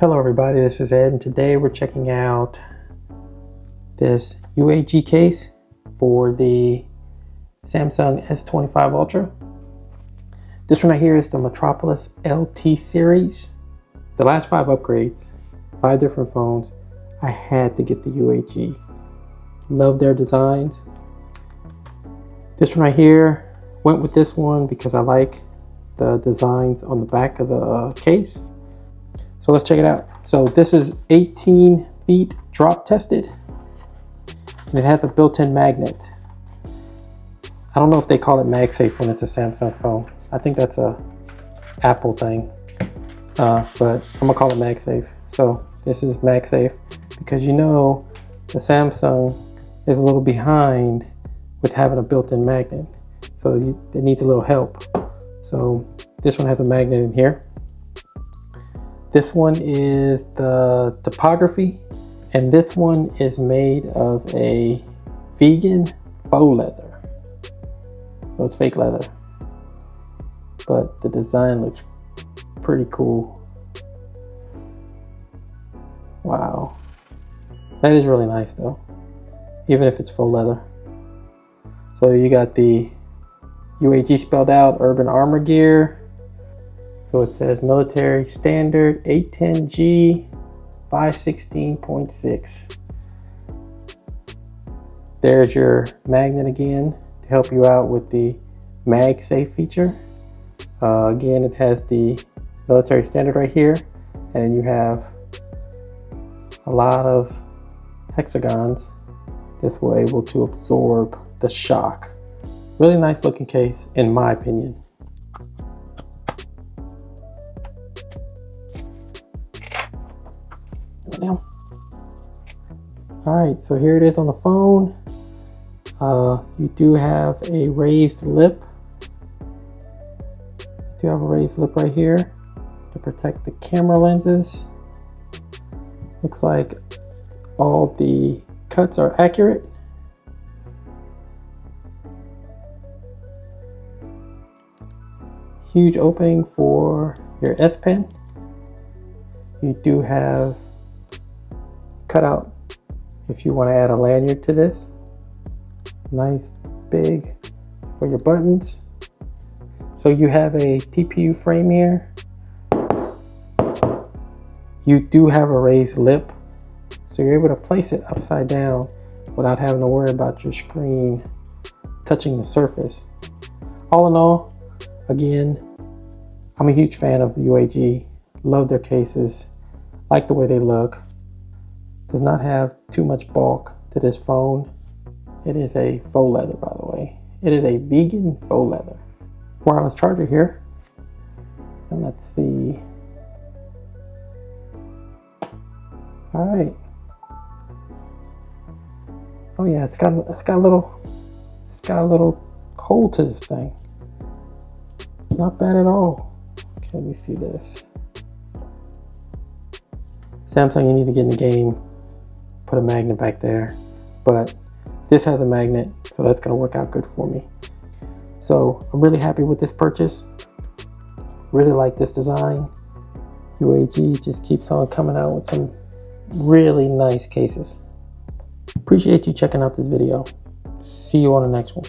Hello everybody, this is Ed, and today we're checking out this UAG case for the Samsung S25 Ultra. This one right here is the Metropolis LT series. The last 5 upgrades, 5 different phones, I had to get the UAG. Love their designs. This one right here, went with this one because I like the designs on the back of the case. So let's check it out. So this is 18 feet drop tested, and it has a built-in magnet. I don't know if they call it MagSafe when it's a Samsung phone. I think that's a Apple thing, but I'm gonna call it MagSafe. So this is MagSafe because you know the Samsung is a little behind with having a built-in magnet, so it needs a little help. So this one has a magnet in here. This one is the topography, and this one is made of a vegan faux leather. So it's fake leather, but the design looks pretty cool. Wow, that is really nice though, even if it's faux leather. So you got the UAG spelled out, urban armor gear. So it says military standard 810G 516.6. There's your magnet again to help you out with the MagSafe feature. Again, it has the military standard right here, and you have a lot of hexagons. This will able to absorb the shock. Really nice looking case, in my opinion. Alright, so here it is on the phone. You do have a raised lip. You do have a raised lip right here to protect the camera lenses. Looks like all the cuts are accurate. Huge opening for your S Pen. You do have cutout if you want to add a lanyard to this. Nice big for your buttons. So you have a TPU frame here. You do have a raised lip, so you're able to place it upside down without having to worry about your screen touching the surface. All in all, again, I'm a huge fan of the UAG. Love their cases, like the way they look. Does not have too much bulk to this phone. It is a faux leather, by the way. It is a vegan faux leather. Wireless charger here. And let's see. All right. Oh yeah, it's got a little hole to this thing. Not bad at all. Okay, let me see this. Samsung, you need to get in the game. Put a magnet back there, but this has a magnet, so that's going to work out good for me. So I'm really happy with this purchase. Really like this design. UAG just keeps on coming out with some really nice cases. Appreciate you checking out this video. See you on the next one.